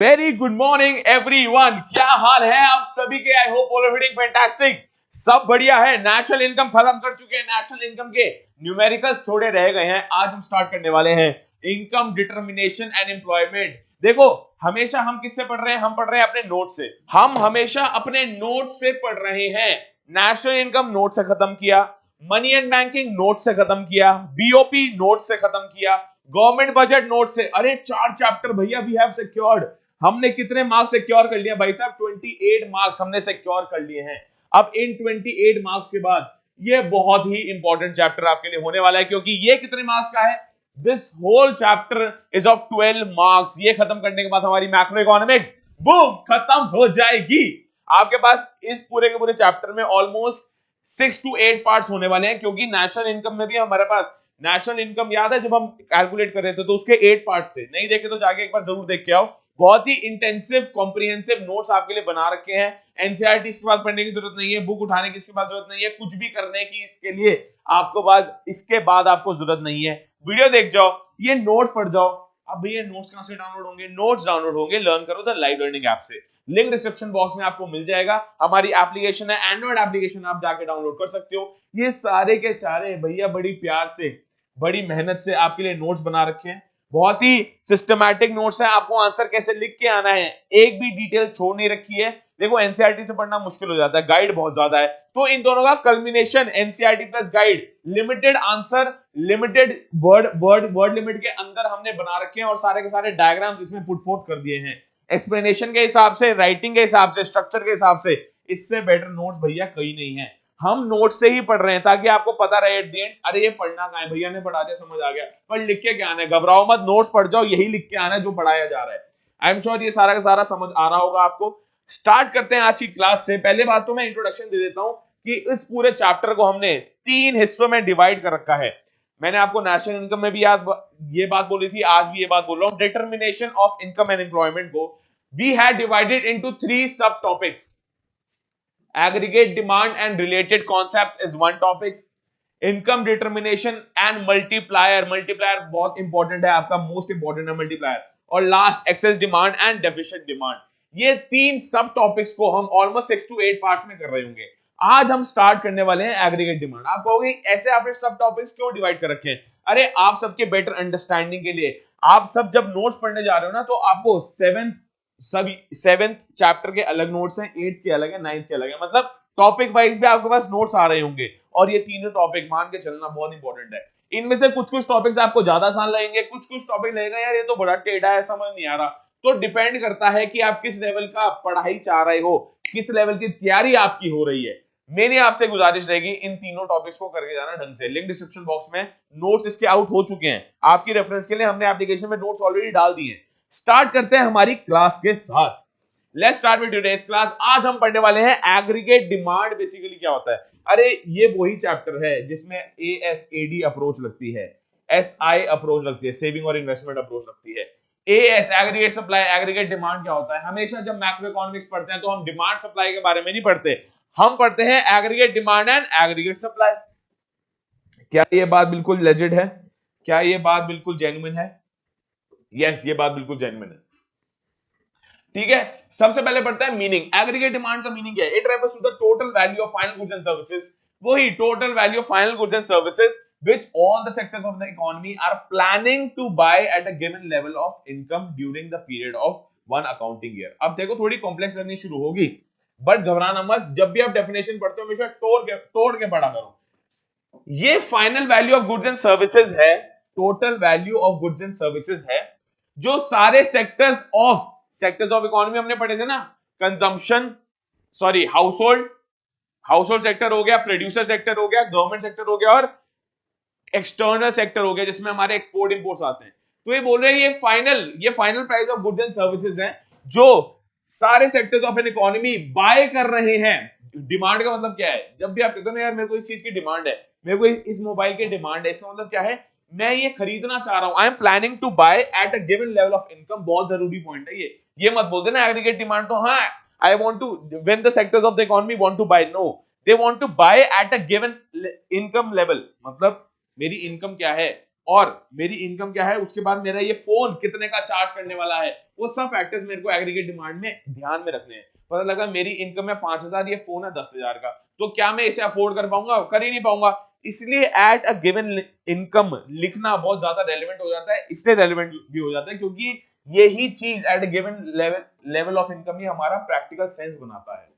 Very good morning everyone. क्या हाल है आप सभी के? I hope all are feeling fantastic. सब बढ़िया है। नेशनल इनकम खत्म कर चुके हैं। नेशनल इनकम के न्यूमेरिकल्स थोड़े रह गए हैं। आज हम स्टार्ट करने वाले हैं इनकम डिटर्मिनेशन एंड एम्प्लॉयमेंट। देखो, हमेशा हम किससे पढ़ रहे हैं? हम पढ़ रहे हैं अपने नोट से। हम हमेशा अपने नोट से पढ़ रहे हैं। नेशनल इनकम नोट से खत्म किया, मनी एंड बैंकिंग नोट से खत्म किया, बीओपी नोट से खत्म किया, गवर्नमेंट बजट नोट से। अरे 4 चैप्टर भैया वी हैव सिक्योर्ड। हमने कितने मार्क्स सिक्योर कर लिए भाई साहब? 28 मार्क्स हमने सिक्योर कर लिए हैं। अब इन 28 मार्क्स के बाद ये बहुत ही इंपॉर्टेंट चैप्टर आपके लिए होने वाला है, क्योंकि ये कितने मार्क्स का है? This whole chapter is of 12 marks. ये खत्म करने के बाद हमारी मैक्रो इकोनॉमिक्स बूम खत्म हो जाएगी। आपके पास इस पूरे के पूरे चैप्टर में ऑलमोस्ट 6 to 8 पार्ट्स होने वाले हैं, क्योंकि नेशनल इनकम में भी हमारे पास नेशनल इनकम याद है जब हम कैलकुलेट कर रहे थे तो उसके 8 पार्ट्स थे। नहीं देखे तो जाके एक बार जरूर देख के आओ। बहुत ही इंटेंसिव कॉम्प्रिहेंसिव नोट्स आपके लिए बना रखे हैं। एनसीईआरटी इसके बाद पढ़ने की जरूरत नहीं है, बुक उठाने की इसके बाद जरूरत नहीं है, कुछ भी करने की इसके लिए आपको बाद इसके बाद आपको जरूरत नहीं है। वीडियो देख जाओ, ये नोट्स पढ़ जाओ। अब भैया नोट्स कहां से डाउनलोड होंगे? नोट्स डाउनलोड होंगे लर्न करो द लाइव लर्निंग ऐप से। लिंक डिस्क्रिप्शन बॉक्स में आपको मिल जाएगा। हमारी एप्लीकेशन है, एंड्रॉइड एप्लीकेशन, आप जाके डाउनलोड कर सकते हो। ये सारे के सारे भैया बड़ी प्यार से, बड़ी मेहनत से आपके लिए नोट्स बना रखे हैं। बहुत ही सिस्टमैटिक नोट्स है। आपको आंसर कैसे लिख के आना है, एक भी डिटेल छोड़ नहीं रखी है। देखो, एनसीईआरटी से पढ़ना मुश्किल हो जाता है, गाइड बहुत ज्यादा है, तो इन दोनों का culmination NCERT plus guide, limited answer, limited word limit के अंदर हमने बना रखे हैं, और सारे के सारे डायग्राम्स इसमें पुट फोर्थ कर दिए हैं एक्सप्लेनेशन के हिसाब से, राइटिंग के हिसाब से, स्ट्रक्चर के हिसाब से। इससे बेटर नोट्स भैया कहीं नहीं है। हम नोट से ही पढ़ रहे हैं ताकि आपको पता रहे एट द एंड, अरे ये पढ़ना कहां है, भैया ने पढ़ा दिया समझ आ गया, पर लिख के क्या आना है? घबराओ मत, नोट्स पढ़ जाओ, यही लिख के आना है जो पढ़ाया जा रहा है। आई एम श्योर ये सारा का सारा समझ आ रहा होगा आपको। स्टार्ट करते हैं आज की क्लास से। पहले बात तो मैं इंट्रोडक्शन दे देता हूं कि इस पूरे चैप्टर को हमने 3 हिस्सों में डिवाइड कर रखा है। मैंने आपको नेशनल इनकम में भी ये बात बोली थी, आज भी ये बात बोल रहा हूं। Determination of income and employment को वी हैड डिवाइडेड इनटू 3 सब topics. Aggregate demand and related concepts is one topic. Income determination and multiplier, multiplier बहुत इंपॉर्टेंट है, आपका मोस्ट इंपॉर्टेंट है मल्टीप्लायर। और last excess demand and deficient demand. ये 3 सब topics को हम ऑलमोस्ट 6 to 8 पार्ट्स में कर रहे होंगे। आज हम स्टार्ट करने वाले हैं एग्रीगेट डिमांड। आप कहोगे ऐसे आपने सब टॉपिक्स क्यों डिवाइड कर रखे हैं? अरे आप सबके बेटर अंडरस्टैंडिंग के लिए। आप सब जब नोट्स पढ़ने जा रहे हो ना, तो आपको सेवेंथ चैप्टर के अलग नोट्स हैं, 8th के अलग है, 9th के अलग है, मतलब टॉपिक वाइज भी आपके पास नोट्स आ रहे होंगे। और ये तीनों टॉपिक मान के चलना बहुत इंपॉर्टेंट है। इनमें से कुछ कुछ टॉपिक्स आपको ज्यादा आसान लगेंगे, कुछ कुछ टॉपिक लगेगा यार ये तो बड़ा टेढ़ा है, समझ नहीं आ रहा। तो डिपेंड करता है कि आप किस लेवल का पढ़ाई चाह रहे हो, किस लेवल की तैयारी आपकी हो रही है। मेरी आपसे गुजारिश रहेगी इन तीनों टॉपिक्स को करके जाना ढंग से। लिंक डिस्क्रिप्शन बॉक्स में नोट्स इसके आउट हो चुके हैं, आपकी रेफरेंस के लिए हमने एप्लीकेशन में नोट्स ऑलरेडी डाल दिए हैं। स्टार्ट करते हैं हमारी क्लास के साथ। Let's start with today's class. आज हम पढ़ने वाले हैं एग्रीगेट डिमांड। बेसिकली क्या होता है? अरे ये वही चैप्टर है जिसमें एएसएडी अप्रोच लगती है, एसआई अप्रोच लगती है, सेविंग और इन्वेस्टमेंट अप्रोच लगती है। As aggregate supply, aggregate demand क्या होता है? हमेशा जब मैक्रो इकोनॉमिक्स पढ़ते हैं तो हम डिमांड सप्लाई के बारे में नहीं पढ़ते, हम पढ़ते हैं aggregate demand and aggregate supply. क्या ये बात बिल्कुल लेजिड है? क्या ये बात बिल्कुल जेन्युइन है? यस, ये बात बिल्कुल जेन्युइन है। ठीक है, सबसे पहले पढ़ते हैं मीनिंग। एग्रीगेट डिमांड का मीनिंग क्या है? It refers to the total value of final goods and services. वही total value of final goods and services which all the sectors of the economy are planning to buy at a given level of income during the period of one accounting year। अब देखो थोड़ी complex लगनी शुरू होगी, but घबराना मत। जब भी आप डेफिनेशन पढ़ते हो हमेशा तोड़ के पढ़ा करो। ये final value of goods and services है, total value of goods and services है, जो सारे सेक्टर्स ऑफ इकोनॉमी हमने पढ़े थे ना। कंजम्पशन, सॉरी हाउसहोल्ड सेक्टर हो गया, प्रोड्यूसर सेक्टर हो गया, गवर्नमेंट सेक्टर हो गया, और एक्सटर्नल सेक्टर हो गया जिसमें हमारे एक्सपोर्ट इंपोर्ट्स आते हैं। तो ये बोल रहे हैं ये final price of goods and services हैं जो सारे sectors of an economy bye कर रहे हैं। डिमांड का मतलब क्या है? जब भी आप कहते हो ना यार मेरे को इस चीज की डिमांड है, मेरे को इस मोबाइल की डिमांड है, इसका मतलब क्या है? मैं ये खरीदना चाह रहा हूं, I am planning to buy at a given level of income. बहुत जरूरी पॉइंट है ये मत बोल देना एग्रीगेट डिमांड तो हाँ I want to, when the sectors of the economy want to buy, no, they want to buy at a given income level. मतलब मेरी इनकम क्या है और मेरी इनकम क्या है, उसके बाद मेरा ये फोन कितने का चार्ज करने वाला है, वो सब फैक्टर्स मेरे को एग्रीगेट डिमांड में ध्यान में रखने हैं। पता लगा मेरी इनकम है 5,000, ये फोन है 10,000 का, तो क्या मैं इसे अफोर्ड कर पाऊंगा? कर ही नहीं पाऊंगा। इसलिए एट अ गिवन इनकम लिखना बहुत ज्यादा रेलेवेंट हो जाता है। इसलिए रेलेवेंट भी हो जाता है क्योंकि यही चीज at a given level of income ही हमारा प्रैक्टिकल सेंस बनाता है।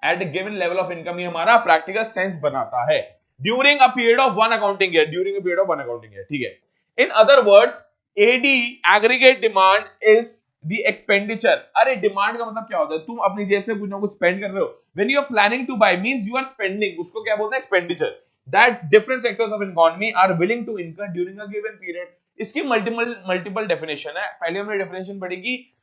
At a given level of income ही हमारा प्रैक्टिकल सेंस बनाता है during a period of one accounting year, during a period of one accounting year, ठीक है। In other words, AD aggregate demand is the expenditure. अरे demand का मतलब क्या होता है? तुम अपनी जेब से कुछ ना कुछ स्पेंड कर रहे हो। When you are planning to buy means you are spending, उसको क्या बोलते हैं? Expenditure. That different sectors of economy are willing to incur during a given period. इसकी मल्टीपल डेफिनेशन है। पहले हमने डेफिनेशन पढ़ी कि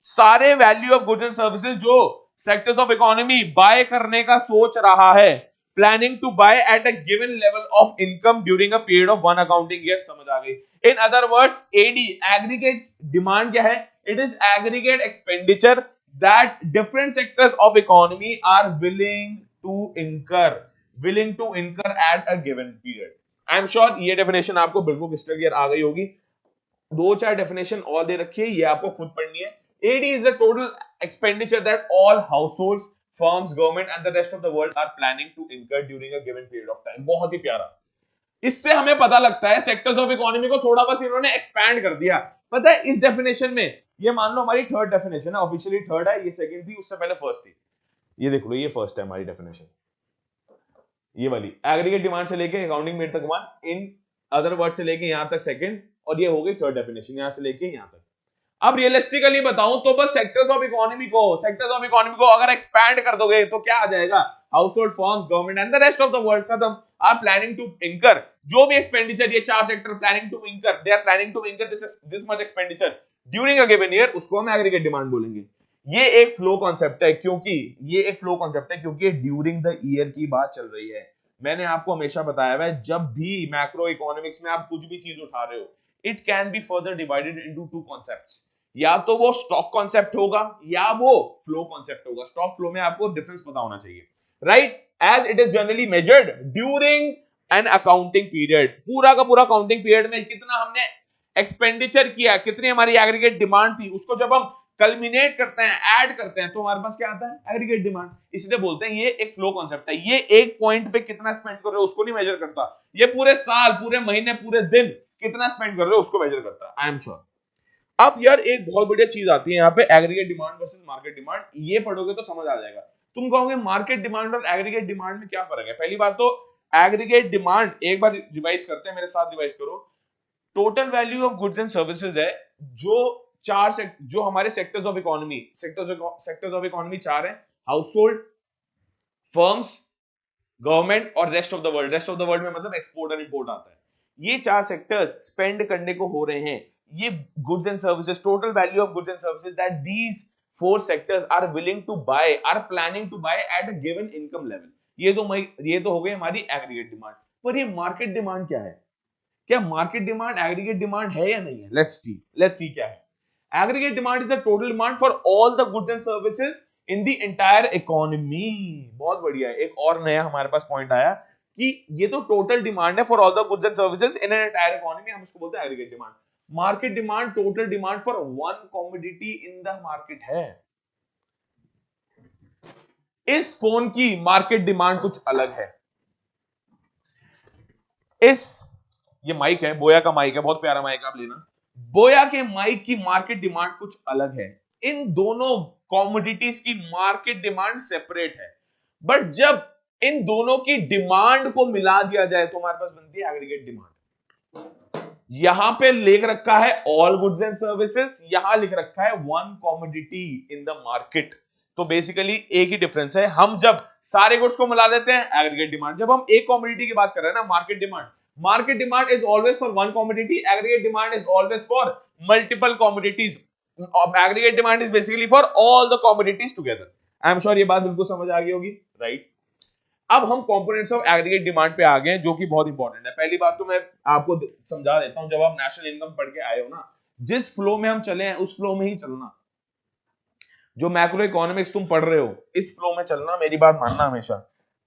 सारे value of goods and services जो सेक्टर्स ऑफ इकोनॉमी बाय करने का सोच रहा है, planning to buy at a given level of income during a period of one accounting year. समझ आ गई? In other words, AD aggregate demand क्या है? It is aggregate expenditure that different sectors of economy are willing to incur at a given period. I am sure ये definition आपको बिल्कुल crystal clear आ गई होगी। दो चार डेफिनेशन और दे रखी है, ये आपको खुद पढ़नी है। AD is the total expenditure that all households, firms, government and the rest of the world are planning to incur during a given period of time। बहुत ही प्यारा। इससे हमें पता लगता है सेक्टर्स ऑफ इकोनॉमी को थोड़ा बस इन्होंने एक्सपैंड कर दिया। पता है इस डेफिनेशन में, ये मान लो हमारी थर्ड डेफिनेशन है, ऑफिशियली थर्ड है, ये सेकंड थी, उससे पहले फर्स्ट थी। ये देख लो, ये फर्स्ट है हमारी डेफिनेशन, ये वाली एग्रीगेट डिमांड से लेके अकाउंटिंग पीरियड तक वन, इन अदर वर्ड से लेके यहां तक सेकंड, और ये हो गई थर्ड डेफिनेशन यहां से लेके यहां तक। अब रियलिस्टिकली बताऊं तो बस सेक्टर्स ऑफ इकोनॉमी को अगर एक्सपैंड कर दोगे तो क्या आ जाएगा? Household, firms, government and the rest of the world, खत्म। आर प्लानिंग टू इंकर, जो भी एक्सपेंडिचर ये चार सेक्टर प्लानिंग टू इंकर, दे आर प्लानिंग टू इंकर this much expenditure during a given year, उसको हम एग्रीगेट डिमांड बोलेंगे। ये एक फ्लो कॉन्सेप्ट है, क्योंकि ड्यूरिंग द ईयर की बात चल रही है। मैंने आपको हमेशा बताया है, जब भी मैक्रो इकोनॉमिक्स में आप कुछ भी चीज उठा रहे हो, it can be further divided into two concepts. या तो वो स्टॉक कॉन्सेप्ट होगा या वो फ्लो कॉन्सेप्ट होगा। स्टॉक फ्लो में आपको डिफरेंस पता होना चाहिए, right? As it is generally measured during an accounting period. पूरा का पूरा अकाउंटिंग पीरियड में कितना हमने एक्सपेंडिचर किया, कितनी हमारी एग्रीगेट डिमांड थी, उसको जब हम कल्मिनेट करते हैं, ऐड करते हैं, तो हमारे पास क्या आता है? Aggregate demand. इसलिए बोलते हैं ये एक फ्लो कॉन्सेप्ट है। ये एक पॉइंट पे कितना स्पेंड कर रहे हो उसको नहीं मेजर करता, ये पूरे साल, पूरे महीने, पूरे दिन कितना स्पेंड कर रहे हो उसको मेजर करता है। I am sure. अब यार एक बहुत बढ़िया चीज आती है यहाँ पे, aggregate demand versus market demand. ये पढ़ोगे तो समझ आ जाएगा। तुम कहोगे मार्केट डिमांड और एग्रीगेट डिमांड में क्या फर्क है? पहली बात तो एग्रीगेट डिमांड, एक बार रिवाइज करते हैं, मेरे साथ रिवाइज करो। Total value of goods and services है, जो हमारे सेक्टर्स ऑफ इकोनॉमी चार है, हाउसहोल्ड, फर्म्स, गवर्नमेंट और rest of the world. Rest of the world में मतलब एक्सपोर्ट और इंपोर्ट आता है। ये चार सेक्टर्स स्पेंड करने को हो रहे हैं, ये goods and services, total value of goods and services that these four sectors are willing to buy, are planning to buy at a given income level. ये तो हो गई हमारी एग्रीगेट डिमांड। पर ये मार्केट डिमांड क्या है? क्या मार्केट डिमांड एग्रीगेट डिमांड है या नहीं है? लेट्स सी क्या है। Aggregate demand is the total demand for all the goods and services in the entire economy. बहुत बढ़िया है। एक और नया हमारे पास पॉइंट आया कि ये तो टोटल डिमांड है for all the goods and services in an entire economy, हम इसको बोलते हैं aggregate demand. Market demand total demand for one commodity in the market है। इस फोन की मार्केट डिमांड कुछ अलग है। ये माइक है, बोया का माइक है, बहुत प्यारा माइक, आप लेना। बोया के माइक की मार्केट डिमांड कुछ अलग है। इन दोनों कमोडिटीज की मार्केट डिमांड सेपरेट है, बट जब इन दोनों की डिमांड को मिला दिया जाए तो हमारे पास बनती है एग्रीगेट डिमांड। यहां पे लिख रखा है ऑल गुड्स एंड सर्विसेज, यहां लिख रखा है one commodity in the market. तो बेसिकली एक ही डिफरेंस है। हम जब सारे गुड्स को मिला देते हैं, एग्रीगेट डिमांड। जब हम एक कमोडिटी की बात कर रहे हैं ना, market demand is always for one commodity, aggregate demand is always for multiple commodities. Aggregate demand is basically for all the commodities together. I am sure ये बात बिल्कुल समझ आ गई होगी, राइट? अब हम कंपोनेंट्स ऑफ एग्रीगेट डिमांड पे आ गए, जो कि बहुत इंपॉर्टेंट है। पहली बात तो मैं आपको समझा देता हूं, जब आप नेशनल इनकम पढ़ के आए हो ना, जिस फ्लो में हम चले हैं उस फ्लो में ही चलना। जो मैक्रो इकोनॉमिक्स तुम पढ़ रहे हो, इस फ्लो में चलना, मेरी बात मानना हमेशा।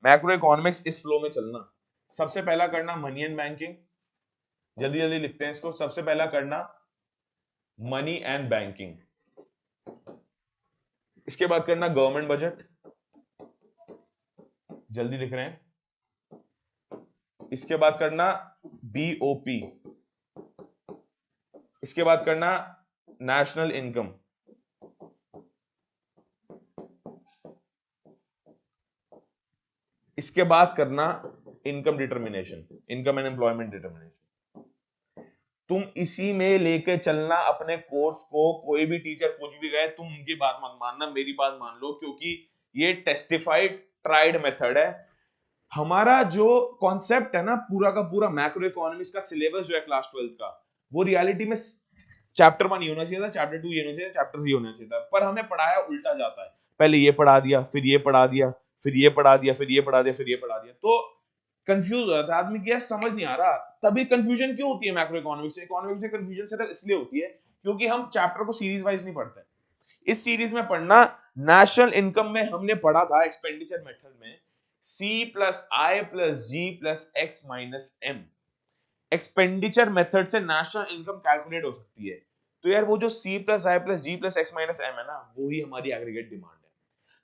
मैक्रो इकोनॉमिक्स इस फ्लो में चलना। सबसे पहला करना मनी एंड बैंकिंग, जल्दी जल्दी लिखते हैं इसको। सबसे पहला करना मनी एंड बैंकिंग, इसके बाद करना गवर्नमेंट बजट, जल्दी लिख रहे हैं। इसके बाद करना बीओपी, इसके बाद करना नेशनल इनकम, इसके बाद करना income determination, income and employment determination. तुम इसी में लेके चलना अपने कोर्स को। कोई भी टीचर कुछ भी गए, तुम उनकी बात मत मानना, मेरी बात मान लो, क्योंकि ये टेस्टिफाइड ट्राइड मेथड है। हमारा जो कॉन्सेप्ट है ना पूरा का पूरा मैक्रो इकोनॉमिक्स का सिलेबस जो है क्लास 12 का, वो रियलिटी में चैप्टर 1 ये होना चाहिए था, चैप्टर 2 ये होना चाहिए, चैप्टर 3 होना चाहिए था, पर हमें पढ़ाया उल्टा जाता है। पहले ये पढ़ा दिया, फिर ये पढ़ा दिया, फिर ये पढ़ा दिया, फिर ये पढ़ा दिया, फिर ये पढ़ा दिया, तो कंफ्यूज हो जाता है आदमी की, यार समझ नहीं आ रहा। तभी कंफ्यूजन क्यों होती है मैक्रो इकोनॉमिक्स से? इकोनॉमिक्स से कंफ्यूजन सिर्फ इसलिए होती है क्योंकि हम चैप्टर को सीरीज वाइज नहीं पढ़ते। इस सीरीज में पढ़ना, नेशनल इनकम में हमने पढ़ा था एक्सपेंडिचर मेथड में C plus I plus G plus X minus M. Expenditure method से नेशनल इनकम कैलकुलेट हो सकती है। तो यार वो जो C plus I plus G plus X minus M है ना, वो ही हमारी एग्रीगेट डिमांड है।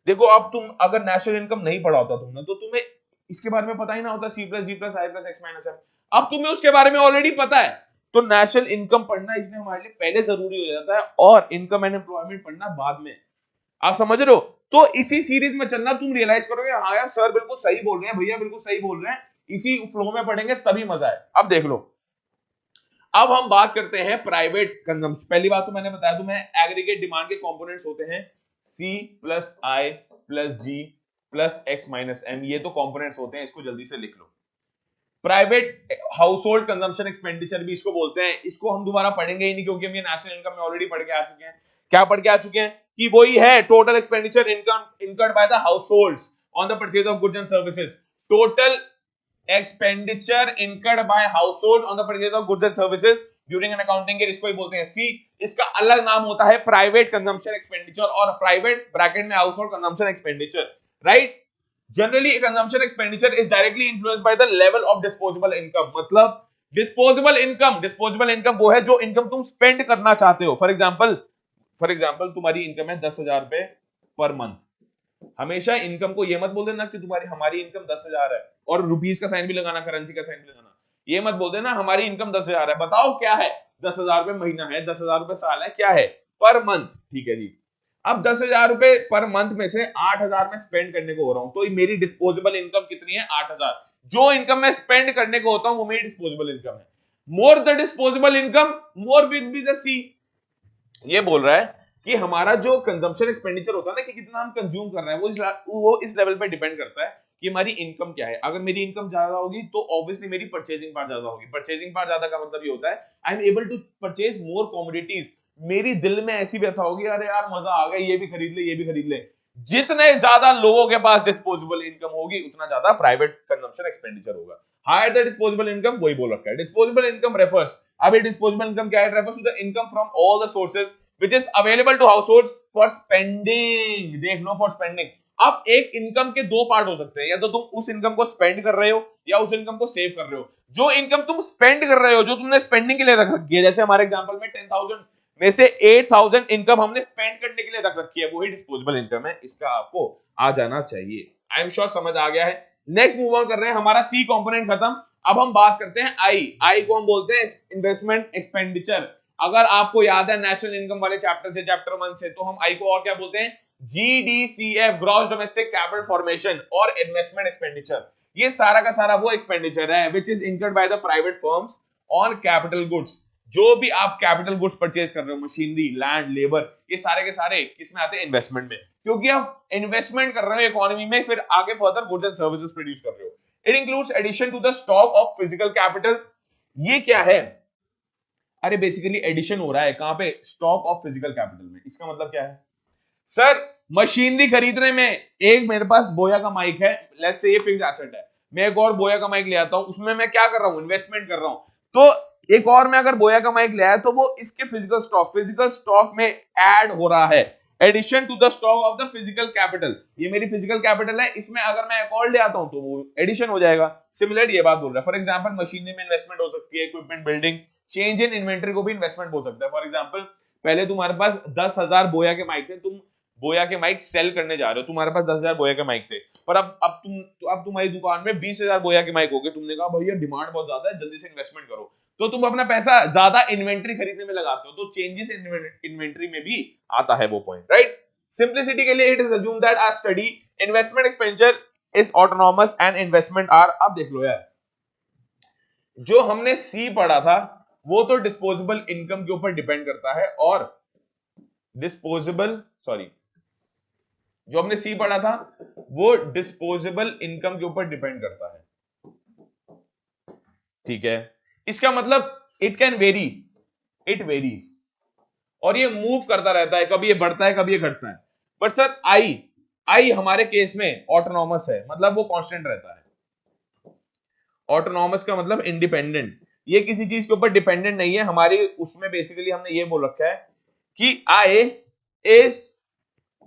देखो अब तुम अगर नेशनल इनकम नहीं पढ़ा होता तुमने, तो तुम्हें इसके बारे में पता ही ना होता, C plus G plus I plus X minus M. अब तुम्हें उसके बारे में ऑलरेडी पता है, तो नेशनल इनकम पढ़ना इसलिए हमारे लिए पहले जरूरी हो जाता है, और इनकम एंड एम्प्लॉयमेंट पढ़ना बाद में। आप समझ रहे हो? तो इसी सीरीज में चलना, तुम रियलाइज करोगे हाँ यार सर बिल्कुल सही बोल रहे हैं, भैया बिल्कुल सही बोल रहे हैं, इसी फ्लो में पढ़ेंगे तभी मजा है। अब देख लो, अब हम बात करते हैं प्राइवेट कंजम्पशन। पहली बात तो मैंने बताया तुम्हें, एग्रीगेट डिमांड के कंपोनेंट्स होते हैं C plus I plus G plus X minus M, ये तो कंपोनेंट्स होते हैं, इसको जल्दी से लिख लो। Private household consumption expenditure भी इसको बोलते हैं, इसको हम दोबारा पढ़ेंगे ही नहीं क्योंकि हम ये नेशनल इनकम में ऑलरेडी पढ़ के आ चुके हैं। क्या पढ़ के आ चुके हैं कि वही है total expenditure income incurred by the households on the purchase of goods and services. Total expenditure incurred bye households on the purchase of goods and services during an accounting year, इसको ही बोलते हैं सी। इसका अलग नाम होता है प्राइवेट कंजम्पशन एक्सपेंडिचर और private bracket में house hold consumption expenditure, right. Generally consumption expenditure is directly influenced by the level of disposable income. मतलब डिस्पोजेबल इनकम वो है जो इनकम तुम स्पेंड करना चाहते हो। फॉर एग्जांपल तुम्हारी इनकम है 10,000 रुपए पर मंथ। हमेशा इनकम को ये मत बोल देना कि तुम्हारी हमारी इनकम 10,000 है, और रुपीस का साइन भी लगाना, करेंसी का साइन भी लगाना। ये मत बोल देना हमारी इनकम 10,000 है, बताओ क्या है? 10,000 रुपए महीना है, 10,000 रुपए साल है, क्या है? पर मंथ, ठीक है जी। अब 10,000 रुपए पर मंथ में से 8,000 में स्पेंड करने को हो रहा हूं, तो मेरी डिस्पोजेबल इनकम कितनी है? 8,000। जो इनकम मैं स्पेंड करने को होता हूं वो मेरी डिस्पोजेबल इनकम है। More the disposable income more will be the C. ये बोल रहा है कि हमारा जो कंजम्पशन एक्सपेंडिचर होता है ना, कि कितना हम कंज्यूम कर रहे हैं, वो इस लेवल पे डिपेंड करता है कि हमारी इनकम क्या है। अगर मेरी इनकम ज्यादा होगी तो ऑब्वियसली मेरी परचेजिंग पावर ज्यादा होगी। परचेजिंग पावर ज्यादा का मतलब ये होता है I am able to purchase more commodities. मेरी दिल में ऐसी व्यथा होगी, अरे यार मजा आ गया, ये भी खरीद ले, ये भी खरीद ले। जितने ज्यादा लोगों के पास डिस्पोजेबल इनकम होगी उतना ज्यादा प्राइवेट कंजम्पशन एक्सपेंडिचर होगा। हायर द डिस्पोजेबल इनकम, वही बोल रखा है। डिस्पोजेबल इनकम रेफर्स, अब ये डिस्पोजेबल इनकम क्या है? Refers to the income from all the sources which is available to households for spending। देख लो, for spending। अब एक इनकम के दो पार्ट हो सकते हैं, या तो तुम उस इनकम को स्पेंड कर रहे हो या उस इनकम को सेव कर रहे हो। जो इनकम तुम स्पेंड कर रहे हो, जो तुमने स्पेंडिंग के लिए रख रखी है, जैसे हमारे एग्जांपल में 10,000 में से 8,000 इनकम हमने स्पेंड करने के लिए रख रखी है, वही डिस्पोजेबल इनकम है। इसका आपको आ जाना चाहिए। आई एम श्योर समझ आ गया है। नेक्स्ट मूव ऑन कर रहे हैं, हमारा सी कंपोनेंट खत्म। अब हम बात करते हैं आई को हम बोलते हैं इन्वेस्टमेंट एक्सपेंडिचर। अगर आपको याद है नेशनल इनकम वाले चैप्टर से, चैप्टर 1 से, तो हम आई को और क्या बोलते हैं? GDCF, gross domestic capital formation और इन्वेस्टमेंट एक्सपेंडिचर। ये सारा का सारा वो एक्सपेंडिचर है which is incurred by the private firms on capital goods. जो भी आप कैपिटल गुड्स परचेज कर रहे हो, मशीनरी, लैंड, लेबर, ये सारे के सारे किसमें आते हैं? इन्वेस्टमेंट में। क्योंकि आप इन्वेस्टमेंट कर रहे हो इकोनॉमी में, फिर आगे further goods and services produce कर रहे हो। It includes addition to the stock of physical capital. ये क्या है? अरे बेसिकली एडिशन हो रहा है कहां पे? स्टॉक ऑफ फिजिकल कैपिटल में। इसका मतलब क्या है? सर मशीनरी खरीदने में, एक मेरे पास बोया का माइक है, लेट्स से ये फिक्स एसेट है, मैं एक और बोया का माइक ले आता हूं, उसमें मैं क्या कर रहा हूं? इन्वेस्टमेंट कर रहा हूं। तो एक और मैं अगर बोया का माइक ले आया तो वो इसके फिजिकल स्टॉक में ऐड हो रहा है। Addition to the stock of the physical capital, ये मेरी फिजिकल कैपिटल है, इसमें अगर मैं एक और ले आता हूं तो वो एडिशन हो जाएगा। सिमिलर ये बात बोल रहा है। फॉर एग्जांपल मशीनरी में इन्वेस्टमेंट हो सकती है, equipment, building, change in inventory को भी इन्वेस्टमेंट बोल सकता है। फॉर एग्जांपल पहले तुम्हारे पास 10,000 बोया के माइक थे, तुम बोया के माइक सेल करने जा रहे हो, तुम्हारे पास 10,000 बोया के माइक थे, पर अब तुम्हारी दुकान में 20,000 बोया के माइक हो गए। तुमने कहा भैया डिमांड बहुत ज्यादा है, जल्दी से इन्वेस्टमेंट करो, तो तुम अपना पैसा ज्यादा इन्वेंट्री खरीदने में लगाते हो, तो चेंजेस इन्वेंट्री में भी आता है वो पॉइंट, राइट। सिंपलिसिटी के लिए it is assume that our study investment expenditure is autonomous and investment are, अब देख लो यार, जो हमने सी पढ़ा था वो तो डिस्पोजेबल इनकम के ऊपर डिपेंड करता है, और डिस्पोजेबल सॉरी जो हमने सी पढ़ा था वो डिस्पोजेबल इनकम के ऊपर डिपेंड करता है, ठीक है। इसका मतलब it can very, it varies, और ये मूव करता रहता है, कभी ये बढ़ता है कभी ये घटता है। बट सर आई, आई हमारे केस में ऑटोनॉमस है, मतलब वो कांस्टेंट रहता है। ऑटोनॉमस का मतलब इंडिपेंडेंट, ये किसी चीज के ऊपर डिपेंडेंट नहीं है हमारी, उसमें बेसिकली हमने ये बोल रखा है कि आई इज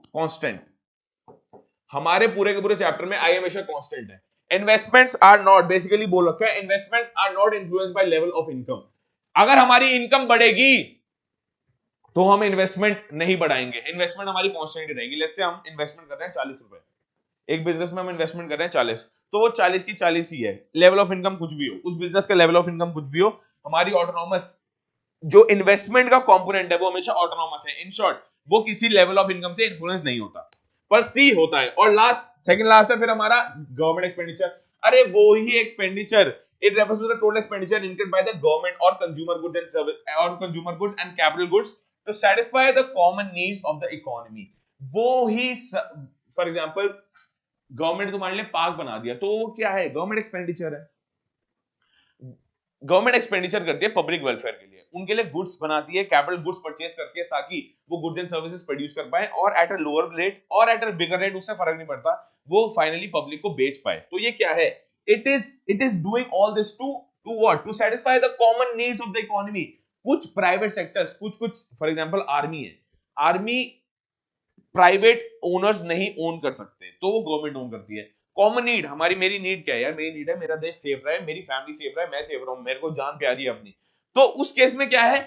कांस्टेंट, हमारे पूरे के पूरे चैप्टर में आई हमेशा कांस्टेंट है। इन्वेस्टमेंट्स आर नॉट, बेसिकली बोल रखा है investments are not influenced by level of income. अगर हमारी इनकम बढ़ेगी तो हम इन्वेस्टमेंट नहीं बढ़ाएंगे, इन्वेस्टमेंट हमारी कांस्टेंट ही रहेगी। लेट्स से हम इन्वेस्टमेंट कर रहे हैं 40 रुपए, एक बिजनेस में हम इन्वेस्टमेंट कर रहे हैं 40, तो वो 40 की 40 ही है, लेवल ऑफ इनकम कुछ भी हो, उस बिजनेस का लेवल ऑफ इनकम कुछ भी हो, हमारी ऑटोनॉमस जो इन्वेस्टमेंट का कंपोनेंट है वो हमेशा ऑटोनॉमस है। इन शॉर्ट वो किसी लेवल ऑफ इनकम से इन्फ्लुएंस नहीं होता, पर सी होता है। और लास्ट, सेकंड लास्ट है फिर हमारा गवर्नमेंट एक्सपेंडिचर। अरे वो ही expenditure, it refers to the total expenditure incurred by the government और कंज्यूमर गुड्स एंड सर्विस और consumer goods and capital goods to satisfy the common needs of the economy. वो ही, फॉर एग्जांपल गवर्नमेंट तुम्हारे लिए park बना दिया, तो वो क्या है, गवर्नमेंट एक्सपेंडिचर है। गवर्नमेंट एक्सपेंडिचर करती है पब्लिक वेलफेयर के लिए, उनके लिए गुड्स बनाती है, कैपिटल गुड्स परचेज करती है ताकि वो गुड्स एंड सर्विसेज प्रोड्यूस कर पाए, और एट अ लोअर रेट और एट अ बिगर रेट, उससे फर्क नहीं पड़ता, वो फाइनली पब्लिक को बेच पाए। तो ये क्या है, it is doing all this to what, to satisfy the common needs of the economy. कुछ प्राइवेट सेक्टर्स, कुछ फॉर एग्जांपल आर्मी है, आर्मी प्राइवेट ओनर्स नहीं ओन कर सकते, तो वो गवर्नमेंट ओन करती है। कॉमन नीड, हमारी मेरी नीड क्या है यार, मेरी नीड है मेरा देश सेफ रहे, मेरी फैमिली सेफ रहे, मैं सेफ रहूं, मेरे को जान प्यारी है अपनी, तो उस केस में क्या है,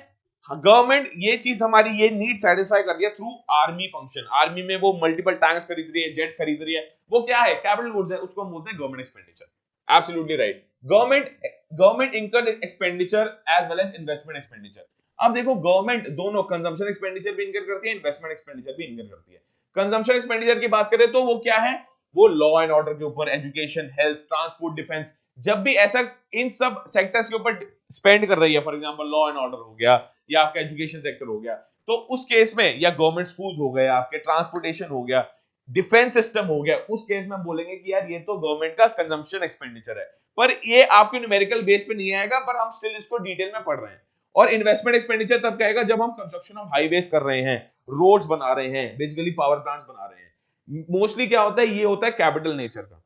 गवर्नमेंट ये चीज हमारी ये नीड सेटिस्फाई कर रही है थ्रू आर्मी फंक्शन। आर्मी में वो मल्टीपल टैंक्स खरीद रही है, जेट खरीद रही है, वो क्या है, कैपिटल गुड्स है, उसको हम बोलते हैं government expenditure. Absolutely right. Government incurs expenditure as well as investment expenditure. अब देखो गवर्नमेंट दोनों कंजम्पशन एक्सपेंडिचर भी इनकर करती है, इन्वेस्टमेंट एक्सपेंडिचर भी इनकर करती है। कंजम्पशन एक्सपेंडिचर की बात करें तो वो क्या है, वो लॉ एंड ऑर्डर के ऊपर, एजुकेशन, हेल्थ, ट्रांसपोर्ट, डिफेंस, जब भी ऐसा इन सब सेक्टर्स के ऊपर स्पेंड कर रही है, for example law and order हो गया या आपका एजुकेशन सेक्टर हो गया, तो उस केस में, या गवर्नमेंट स्कूल्स हो गए, आपके ट्रांसपोर्टेशन हो गया, डिफेंस सिस्टम हो गया, उस केस में हम बोलेंगे कि यार ये तो गवर्नमेंट का कंजम्पशन एक्सपेंडिचर है। पर ये आपके न्यूमेरिकल बेस पे नहीं आएगा, पर हम स्टिल इसको डिटेल में पढ़ रहे हैं। और इन्वेस्टमेंट एक्सपेंडिचर तब कहेगा जब हम कंस्ट्रक्शन ऑफ हाईवेज कर रहे हैं, रोड्स बना रहे हैं, बेसिकली पावर प्लांट्स बना रहे हैं। मोस्टली क्या होता है, ये होता है कैपिटल नेचर का,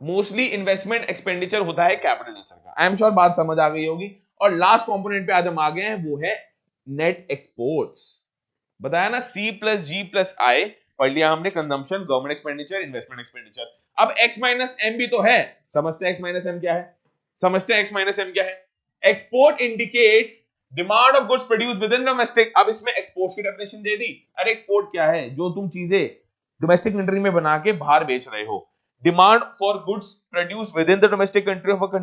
मोस्टली इन्वेस्टमेंट एक्सपेंडिचर होता है कैपिटल नेचर का। आई एम श्योर बात समझ आ गई होगी। और लास्ट कंपोनेंट पे आज हम आ गए हैं, वो है नेट एक्सपोर्ट्स। बताया ना, सी प्लस जी प्लस आई पढ़ लिया हमने, consumption, government expenditure, investment expenditure. अब एक्स माइनस एम भी तो है, समझते हैं एक्स माइनस एम क्या है, समझते हैं एक्स माइनस एम क्या है। Export indicates demand of goods produce with in domestic. अब इसमें एक्सपोर्ट्स की डेफिनेशन दे दी। अरे एक्सपोर्ट क्या है, जो तुम चीजें डोमेस्टिक कंट्री में बना के बाहर बेच रहे हो। Demand for goods produce with in the domestic country of a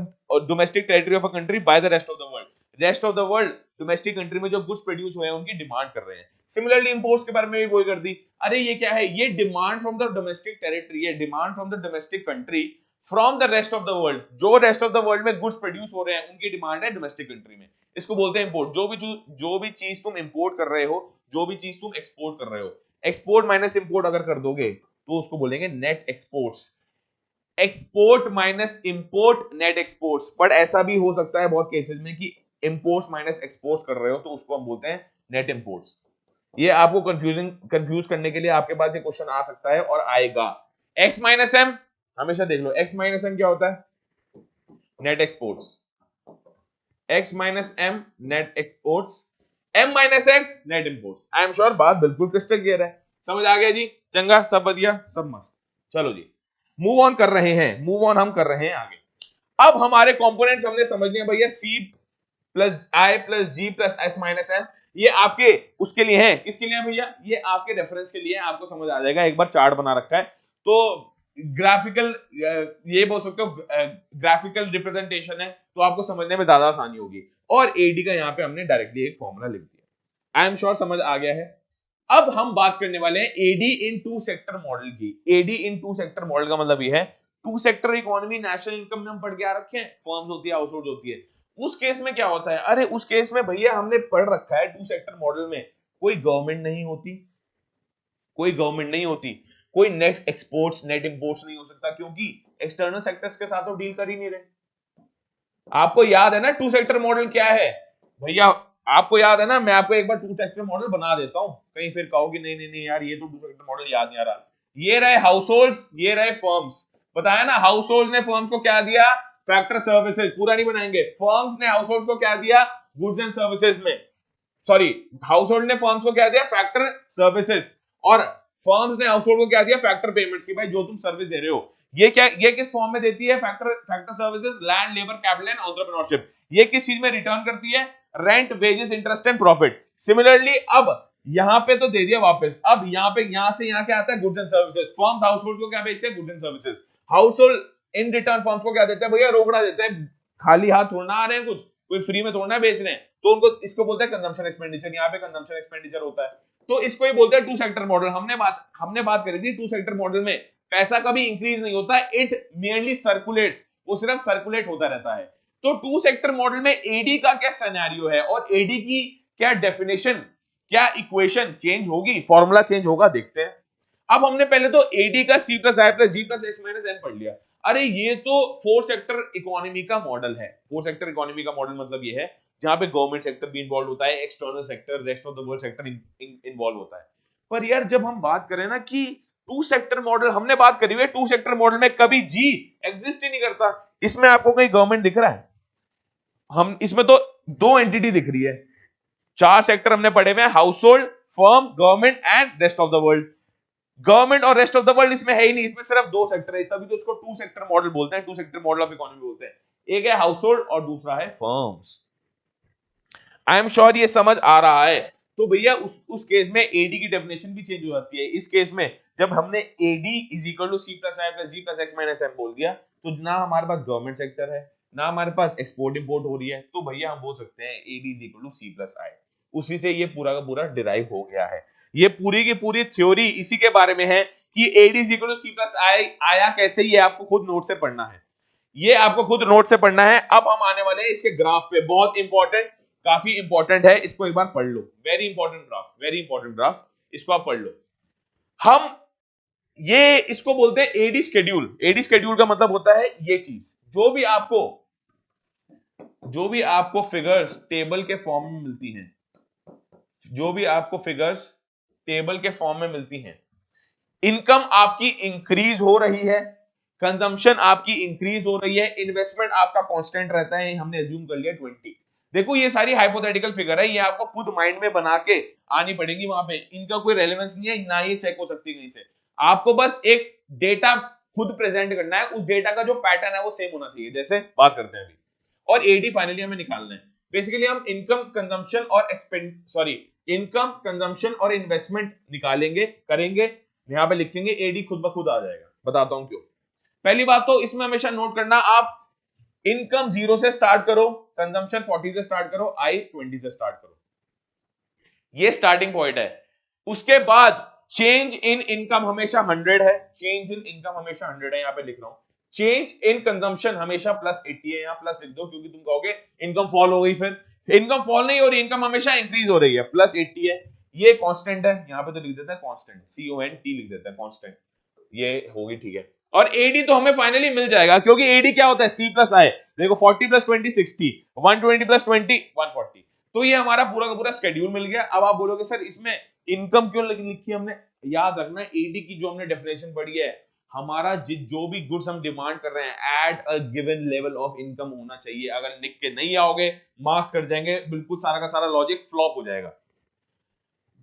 domestic territory of a country by the rest of the world. Rest of the world domestic country में जो गुड्स प्रोड्यूस हुए हैं उनकी डिमांड कर रहे हैं। Similarly imports के बारे में भी वही कर दी। अरे ये क्या है, ये demand from the domestic territory है, demand from the domestic country from the rest of the world. जो रेस्ट ऑफ द वर्ल्ड में गुड्स प्रोड्यूस हो रहे हैं उनकी डिमांड है डोमेस्टिक कंट्री में, इसको बोलते हैं इंपोर्ट। जो भी चीज तुम इंपोर्ट कर रहे हो, जो भी चीज तुम एक्सपोर्ट कर रहे हो, एक्सपोर्ट माइनस इंपोर्ट अगर कर दोगे तो उसको बोलेंगे net exports. Export minus import net exports. But ऐसा भी हो सकता है बहुत केसेस में कि इंपोर्ट्स माइनस एक्सपोर्ट्स कर रहे हो, तो उसको हम बोलते हैं नेट इंपोर्ट्स। ये आपको कंफ्यूज करने के लिए आपके पास ये क्वेश्चन आ सकता है और आएगा। एक्स माइनस एम हमेशा देख लो, एक्स माइनस एम क्या होता है, net exports. X minus M net exports M minus X net imports. I am sure बात बिल्कुल क्रिस्टल क्लियर है, समझ आ गया जी, चंगा, सब बढ़िया, सब मस्त। चलो जी मूव ऑन कर रहे हैं, मूव ऑन हम कर रहे हैं आगे। अब हमारे कंपोनेंट्स हमने समझ लिए भैया, C plus I plus G plus S minus N, ये आपके उसके लिए है, किसके लिए है भैया, ये आपके रेफरेंस के लिए, आपको समझ आ जाएगा, एक बार चार्ट बना रखा है तो ग्राफिकल, ये बोल सकते हो ग्राफिकल रिप्रेजेंटेशन है, तो आपको समझने में ज्यादा आसानी होगी। और एडी का यहाँ पे हमने डायरेक्टली एक फॉर्मूला लिख दिया, आई एम श्योर समझ आ गया है। अब हम बात करने वाले हैं AD in two sector model की। AD in two sector model का मतलब ये है, two sector economy, national income में हम पढ़ के आ रखे हैं, फर्म्स होती है, हाउस होल्ड होती है। उस केस में क्या होता है, अरे उस केस में भैया हमने पढ़ रखा है टू सेक्टर मॉडल में कोई गवर्नमेंट नहीं होती, कोई गवर्नमेंट नहीं होती, कोई नेट एक्सपोर्ट्स नेट इंपोर्ट्स नहीं हो सकता, क्योंकि एक्सटर्नल सेक्टर्स के साथ तो डील कर ही नहीं रहे। आपको याद है ना टू सेक्टर मॉडल क्या है भैया, आपको याद है ना, मैं आपको एक बार टू सेक्टर मॉडल बना देता हूं, कहीं फिर कहोगे नहीं नहीं नहीं यार ये तो टू सेक्टर मॉडल याद नहीं आ रहा। ये रहे हाउस होल्ड्स, ये रहे फर्म्स, बताया ना, हाउस होल्ड ने फर्म्स को क्या दिया, फैक्टर सर्विसेज, पूरा नहीं बनाएंगे, फर्म्स ने हाउस होल्ड को क्या दिया, गुड्स एंड सर्विसेज में, सॉरी हाउस होल्ड ने फर्म्स को क्या दिया, फैक्टर सर्विसेज, और फर्म्स ने हाउस होल्ड को क्या दिया, फैक्टर पेमेंट्स की, भाई जो तुम सर्विस दे रहे हो ये क्या, ये किस फॉर्म में देती है, factor services, land, labour, capital and entrepreneurship, ये किस चीज में रिटर्न करती है, rent, wages, interest and profit. Similarly अब यहां पे तो दे दिया वापस, अब यहां पे यहां से यहां क्या आता है, goods and services, firms house hold को क्या बेचते हैं, goods and services, house hold in return firms को क्या देते हैं भैया, रोकड़ा देते हैं, खाली हाथ थोड़ा आ रहे हैं, कुछ कोई फ्री में थोड़ा बेच रहे हैं, तो उनको इसको बोलते हैं कंजम्पशन एक्सपेंडिचर, यहाँ पे कंजम्पशन एक्सपेंडिचर होता है, तो इसको ही बोलते हैं टू सेक्टर मॉडल। हमने बात करी थी टू सेक्टर मॉडल में पैसा कभी इंक्रीज नहीं होता, इट मेयरली सर्कुलेट्स, वो सिर्फ सर्कुलेट होता रहता है। तो टू सेक्टर मॉडल में एडी का क्या सिनेरियो है और एडी की क्या डेफिनेशन, क्या इक्वेशन चेंज होगी, फॉर्मूला चेंज होगा, देखते हैं। अब हमने पहले तो एडी का सी plus I plus G plus X minus N पढ़ लिया। अरे ये तो फोर सेक्टर इकोनॉमी का मॉडल है, फोर सेक्टर इकोनॉमी का मॉडल मतलब ये है जहां पे गवर्नमेंट सेक्टर भी इन्वॉल्व होता है, external sector, rest of the world sector involve होता है। पर यार जब हम बात करें ना कि टू सेक्टर मॉडल, हमने बात करी हुई है टू सेक्टर मॉडल में कभी जी एग्जिस्ट ही नहीं करता, इसमें आपको कहीं गवर्नमेंट दिख रहा है, हम इसमें तो दो एंटिटी दिख रही है, चार सेक्टर हमने पढ़े हुए हैं, house hold, firm, government and rest of the world. Government और रेस्ट ऑफ द वर्ल्ड इसमें है ही नहीं, इसमें सिर्फ दो सेक्टर है, तभी तो इसको टू सेक्टर मॉडल बोलते हैं, two sector model of economy बोलते हैं, एक है हाउस होल्ड और दूसरा है फर्म्स। आई एम श्योर ये समझ आ रहा है। तो भैया उस केस में एडी की डेफिनेशन भी चेंज हो जाती है। इस केस में जब हमने AD is equal to C plus I plus G plus X minus M बोल दिया, तो ना हमारे पास गवर्नमेंट सेक्टर है, ना हमारे पास एक्सपोर्ट इंपोर्ट हो रही है, तो भैया हम बोल सकते हैं AD is equal to C plus I. उसी से ये पूरा का पूरा डिराइव हो गया है। ये पूरी की पूरी थ्योरी इसी के बारे में है कि AD is equal to C plus I आया कैसे, ये आपको खुद नोट से पढ़ना है, ये आपको खुद नोट से पढ़ना है। अब हम आने वाले हैं इसके ग्राफ पे, बहुत इंपॉर्टेंट, काफी इंपॉर्टेंट है, इसको एक बार पढ़ लो, very important graph, very important graph, इसको आप पढ़ लो। हम ये इसको बोलते हैं एडी शेड्यूल। एडी शेड्यूल का मतलब होता है ये चीज, जो भी आपको फिगर्स टेबल के फॉर्म में मिलती हैं, जो भी आपको फिगर्स टेबल के फॉर्म में मिलती हैं, इनकम आपकी इंक्रीज हो रही है, कंजम्पशन आपकी इंक्रीज हो रही है, इन्वेस्टमेंट आपका कांस्टेंट रहता है, हमने अज्यूम कर लिया 20। देखो ये सारी हाइपोथेटिकल फिगर है, ये आपको खुद माइंड में बना के आनी पड़ेगी, वहां पे इनका कोई रेलेवेंस नहीं है, ना ये चेक हो सकती कहीं से, आपको बस एक डेटा खुद प्रेजेंट करना है, उस डेटा का जो पैटर्न है वो सेम होना चाहिए, जैसे बात करते हैं अभी। और एडी फाइनली हमें निकालना है, बेसिकली हम इनकम कंजम्पशन और इनकम कंजम्पशन और इन्वेस्टमेंट निकालेंगे, करेंगे, यहां पे लिखेंगे, एडी खुद ब खुद आ जाएगा, बताता हूं क्यों। पहली बात तो इसमें हमेशा नोट करना, आप इनकम 0 से स्टार्ट करो, कंजम्पशन 40 से स्टार्ट करो, आई 20 से स्टार्ट करो, ये स्टार्टिंग पॉइंट है। उसके बाद चेंज इन इनकम हमेशा 100 है, चेंज इन इनकम हमेशा 100 है, यहां पे लिख रहा हूं। चेंज इन कंजम्पशन हमेशा प्लस 80 है, यहां प्लस लिख दो, क्योंकि तुम कहोगे इनकम फॉल हो गई, फिर इनकम फॉल नहीं हो रही, इनकम हमेशा इंक्रीज हो रही है, प्लस 80 है, ये कांस्टेंट है, यहां पे तो लिख देता है कांस्टेंट, CONT लिख देता है कांस्टेंट, ये होगी, ठीक है। और एडी तो हमें फाइनली मिल जाएगा, क्योंकि एडी क्या होता है, सी प्लस आई, देखो 40 प्लस 20 60, 120 प्लस 20 140, तो ये हमारा पूरा का पूरा शेड्यूल मिल गया। अब आप बोलोगे सर इसमें इनकम क्यों लिखी हमने, याद रखना एडी की जो हमने डेफिनेशन पढ़ी है, हमारा जो भी गुड्स हम डिमांड कर रहे हैं eight a given level of income होना चाहिए। अगर लिख के नहीं आओगे मार्क्स कट जाएंगे, बिल्कुल सारा का सारा लॉजिक फ्लॉप हो जाएगा।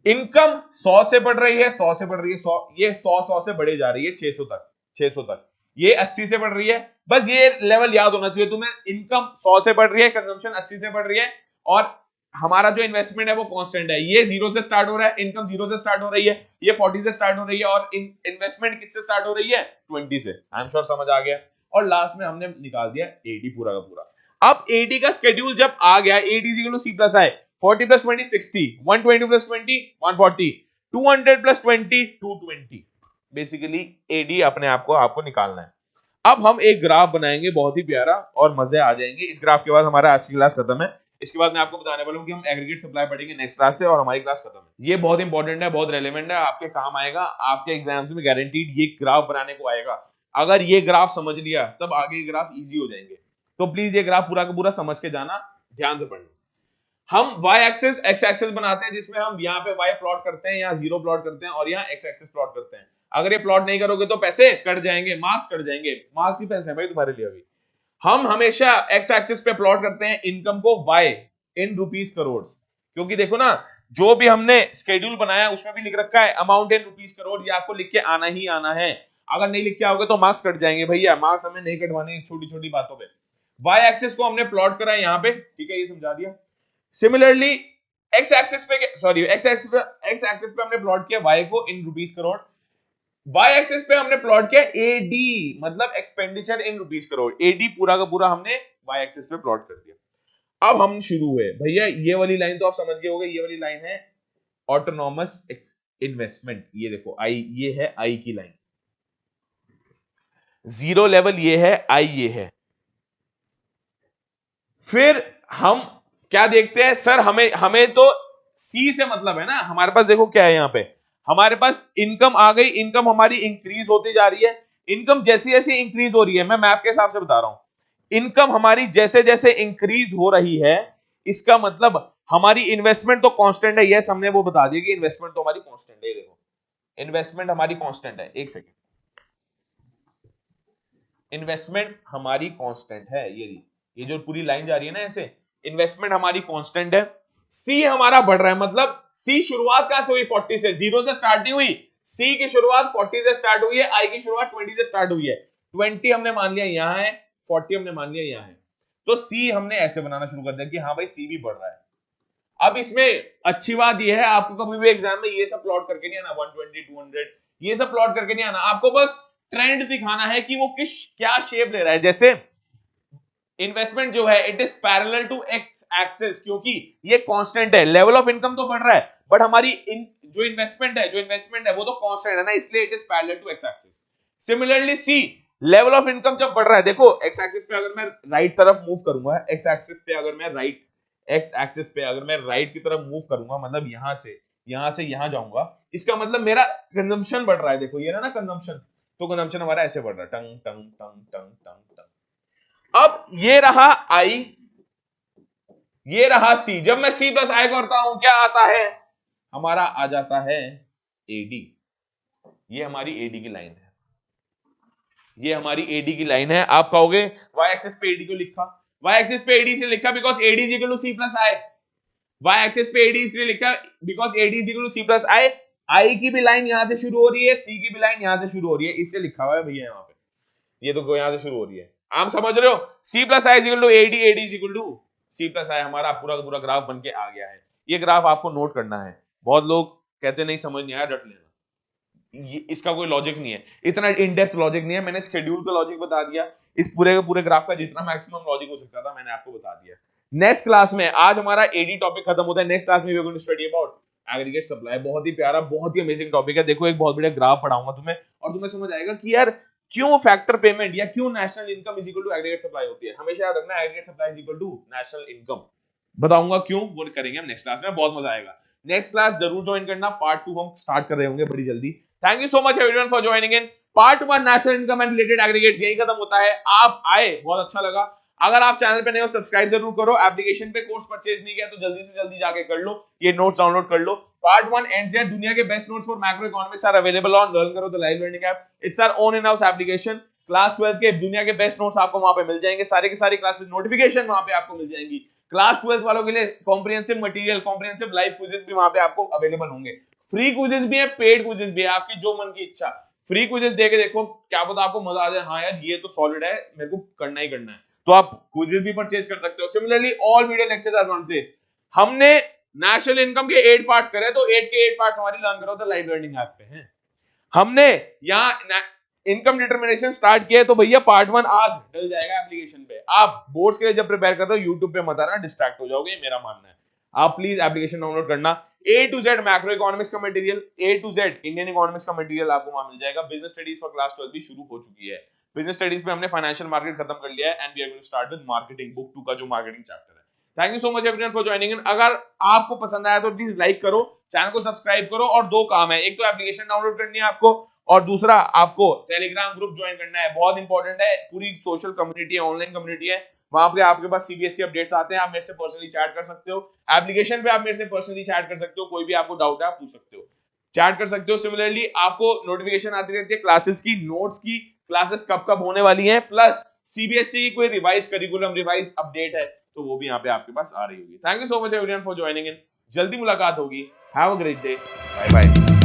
इनकम 100 से बढ़ रही है, 100 से बढ़ रही है, 100, ये 100 से बढ़े जा रही है 600 तक, 600 तक, ये 80 से बढ़ रही है। बस ये लेवल याद होना चाहिए तुम्हें, इनकम 100 से बढ़ रही है, कंजम्पशन 80 से बढ़ रही है, और हमारा जो इन्वेस्टमेंट है वो कांस्टेंट है। ये 0 से स्टार्ट हो रहा है, इनकम 0 से स्टार्ट हो रही है, ये 40 से स्टार्ट हो रही है, और इन्वेस्टमेंट किससे स्टार्ट हो रही है? 20 से। आई एम श्योर समझ आ गया। और लास्ट में हमने निकाल दिया एडी पूरा का पूरा। अब एडी का शेड्यूल जब आ गया, AD is equal to C plus I, 40 plus 20 60, 120 plus 20 140, 200 plus 20 220। Basically AD अपने आप को आपको निकालना है। अब हम एक ग्राफ बनाएंगे बहुत ही प्यारा और मजे आ जाएंगे। इस ग्राफ के बाद हमारा आज की क्लास खत्म है। इसके बाद मैं आपको बताने वाला हूं कि हम एग्रीगेट सप्लाई पढ़ेंगे नेक्स्ट क्लास से, और हमारी क्लास खत्म है। ये बहुत इंपॉर्टेंट है, बहुत रेलेवेंट है, आपके काम आएगा, आपके एग्जाम्स में गारंटीड ये ग्राफ बनाने को आएगा। अगर ये ग्राफ समझ लिया तब आगे ग्राफ इजी हो जाएंगे। तो प्लीज ये ग्राफ पूरा का पूरा समझ के जाना, ध्यान से पढ़ना। हम y एक्सिस x एक्सिस बनाते हैं, जिसमें हम यहाँ पे y प्लॉट करते हैं, यहाँ 0 प्लॉट करते हैं, और यहाँ x एक्सिस प्लॉट करते हैं। अगर ये प्लॉट नहीं करोगे तो पैसे कट जाएंगे, मार्क्स कट जाएंगे, मार्क्स ही पैसे हैं भाई तुम्हारे लिए। अभी हम हमेशा x एक्सिस पे प्लॉट करते हैं इनकम को y इन रुपीस करोड़, क्योंकि देखो ना जो भी हमने शेड्यूल बनाया उसमें भी लिख रखा है अमाउंट इन रुपीस करोड़, ये आपको लिख के आना ही आना है। अगर नहीं लिख के आओगे तो मार्क्स कट जाएंगे भैया, मार्क्स हमें नहीं कटवाने इस छोटी छोटी बातों पे। y एक्सिस को हमने प्लॉट करा है यहाँ पे, ठीक है, ये समझा दिया। सिमिलरली x एक्सिस पे, सॉरी x एक्सिस पे हमने प्लॉट किया y को इन रुपीस करोड़, y एक्सिस पे हमने प्लॉट किया AD मतलब expenditure in rupees crore, AD पूरा का पूरा हमने y एक्सिस पे प्लॉट कर दिया। अब हम शुरू हुए भैया, ये वाली लाइन तो आप समझ गए होंगे, ये वाली लाइन है ऑटोनॉमस इन्वेस्टमेंट। ये देखो I, ये है I की लाइन, जीरो लेवल ये है, I ये है। फिर हम क्या देखते हैं सर, हमें तो सी से मतलब है ना, हमारे पास देखो क्या है यहाँ पे, हमारे पास इनकम आ गई, इनकम हमारी इंक्रीज होती जा रही है। इनकम जैसी जैसी इंक्रीज हो रही है, मैं मैप के हिसाब से बता रहा हूं, इनकम हमारी जैसे जैसे इंक्रीज हो रही है, इसका मतलब हमारी इन्वेस्टमेंट तो कांस्टेंट है। यस, हमने वो बता दिया कि इन्वेस्टमेंट तो हमारी कांस्टेंट है। देखो इन्वेस्टमेंट हमारी कांस्टेंट है, एक सेकेंड, इन्वेस्टमेंट हमारी कांस्टेंट है। ये जो पूरी लाइन जा रही है ना ऐसे, इन्वेस्टमेंट हमारी कांस्टेंट है। सी हमारा बढ़ रहा है, मतलब सी शुरुआत कहां से हुई? 40 से, 0 से स्टार्ट नहीं हुई। सी की शुरुआत 40 से स्टार्ट हुई है, आई की शुरुआत 20 से स्टार्ट हुई है। 20 हमने मान लिया यहां है, 40 हमने मान लिया यहां है। तो सी हमने ऐसे बनाना शुरू कर दिया कि हाँ भाई सी भी बढ़ रहा है। अब इसमें अच्छी बात यह है, आपको कभी भी एग्जाम में ये सब प्लॉट करके नहीं आना, 120 200 ये सब प्लॉट करके नहीं आना, आपको बस ट्रेंड दिखाना है कि वो क्या शेप ले रहा है। जैसे इन्वेस्टमेंट जो है it is parallel to X axis, क्योंकि ये कांस्टेंट है, लेवल ऑफ इनकम तो बढ़ रहा है बट हमारी जो इन्वेस्टमेंट है वो तो कांस्टेंट है ना, इसलिए it is parallel to X axis. Similarly C, level of income जब बढ़ रहा है, देखो एक्स एक्सिस पे अगर मैं राइट तरफ मूव करूंगा, एक्स एक्सिस पे अगर मैं राइट की तरफ मूव करूंगा, मतलब यहां से यहां जाऊंगा, इसका मतलब मेरा कंजम्पशन बढ़ रहा है। देखो ये ना कंजम्पशन, तो कंजम्पशन हमारा ऐसे बढ़ रहा है, टंग टंग टंग टंग टंग टंग। अब ये रहा आई, ये रहा सी। जब मैं सी प्लस आई करता हूं क्या आता है? हमारा आ जाता है एडी। ये हमारी एडी की लाइन है, ये हमारी एडी की लाइन है। आप कहोगे वाई एक्सिस पे एडी क्यों लिखा? वाई एक्सिस पे एडी से लिखा because AD is equal to C plus I. Y axis पे एडी इसलिए लिखा because AD is equal to C plus I. I की भी लाइन यहां से शुरू हो रही है, सी की भी लाइन यहां से शुरू हो रही है, इससे लिखा हुआ है भैया यहाँ पे, ये तो यहां से शुरू हो रही है। आप समझ रहे हो? C plus I is equal to AD, AD is equal to C plus I. हमारा पूरा का पूरा ग्राफ बन के आ गया है। ये ग्राफ आपको नोट करना है। बहुत लोग कहते नहीं समझ नहीं आया, रट लेना, इसका कोई लॉजिक नहीं है, इतना इन डेप्थ लॉजिक नहीं है। मैंने शेड्यूल का लॉजिक बता दिया, इस पूरे के पूरे ग्राफ का जितना मैक्सिमम लॉजिक हो सकता था मैंने आपको बता दिया। नेक्स्ट क्लास में, आज हमारा एडी टॉपिक खत्म होता है, नेक्स्ट क्लास में we are going to study about aggregate supply. बहुत ही प्यारा, बहुत ही अमेजिंग टॉपिक है। देखो एक बहुत बड़ा ग्राफ पढ़ाऊंगा तुम्हें और तुम्हें समझ आएगा कि यार क्यों फैक्टर पेमेंट या क्यों national income is equal to aggregate supply होती है। हमेशा याद रखना aggregate supply is equal to national income. बताऊंगा क्यों, वो करेंगे हम नेक्स्ट क्लास में, बहुत मजा आएगा। नेक्स्ट क्लास जरूर ज्वाइन करना, पार्ट 2 हम स्टार्ट कर रहे होंगे बड़ी जल्दी। Thank you so much everyone for joining in. Part 1 national income and related aggregates यही खत्म होता है। आप आए, बहुत अच्छा लगा। अगर आप चैनल पे नए हो सब्सक्राइब जरूर करो। एप्लीकेशन पे कोर्स परचेज नहीं किया तो जल्दी से जल्दी जाके कर लो, ये नोट्स डाउनलोड कर लो। पार्ट 1 एंड जेड दुनिया के best notes for macro economics are available on learn करो the live learning app. It's our own in house application. Class 12 के दुनिया के बेस्ट नोट्स आपको वहां पे मिल जाएंगे, सारे के सारे क्लासेस नोटिफिकेशन वहां पे आपको मिल जाएंगी। क्लास 12 वालों के लिए comprehensive material, comprehensive live quizzes भी वहां पे आपको अवेलेबल होंगे। फ्री क्विज़ेस भी है, पेड क्विज़ेस भी है, आपकी जो मन की इच्छा। फ्री क्विज़ेस देके देखो, क्या पता आपको मजा आ जाए, हाँ यार ये तो सॉलिड है, मेरे को करना ही करना है, तो आप क्विज़ेस भी परचेज कर सकते हो। Similarly all video lectures are one place. हमने नेशनल इनकम के 8 पार्ट्स करे, तो 8 के 8 पार्ट्स हमारी लर्न करो द लाइव लर्निंग ऐप पे हैं। हमने यहाँ इनकम डिटरमिनेशन स्टार्ट किया है, तो भैया पार्ट 1 आज डल जाएगा एप्लीकेशन पे। आप बोर्ड्स के लिए जब प्रिपेयर कर रहे हो यूट्यूब पे मत आना, डिस्ट्रैक्ट हो जाओगे, मेरा मानना है। आप प्लीज एप्लीकेशन डाउनलोड करना। A to Z macro economics का material, A to Z Indian economics का मटेरियल आपको वहां मिल जाएगा। बिजनेस स्टडीज फॉर क्लास 12 भी शुरू हो चुकी है। बिजनेस स्टडीज पे हमने फाइनेंशियल मार्केट खत्म कर लिया है and we are going to start with marketing, book 2 का जो मार्केटिंग चैप्टर है। Thank you so much everyone for joining in. अगर आपको पसंद आया तो प्लीज लाइक करो, चैनल को सब्सक्राइब करो, और 2 काम है, एक तो एप्लीकेशन डाउनलोड करनी है आपको, और दूसरा आपको टेलीग्राम ग्रुप ज्वाइन करना है, बहुत इंपॉर्टेंट है। पूरी सोशल कम्युनिटी है, ऑनलाइन कम्युनिटी है, वहां पे आपके पास सीबीएसई अपडेट्स आते हैं, आप मेरे से पर्सनली चैट कर सकते हो। एप्लीकेशन पे आप मेरे से पर्सनली चैट कर सकते हो, कोई भी आपको डाउट है आप पूछ सकते हो, चैट कर सकते हो। सिमिलरली आपको नोटिफिकेशन आती रहती है क्लासेस की, नोट्स की, क्लासेस कब कब होने वाली हैं, प्लस सीबीएसई की कोई रिवाइज करिकुलम, रिवाइज अपडेट है, तो वो भी यहाँ पे आपके पास आ रही होगी। Thank you so much everyone for joining in. जल्दी मुलाकात होगी। Have a great day. Bye bye.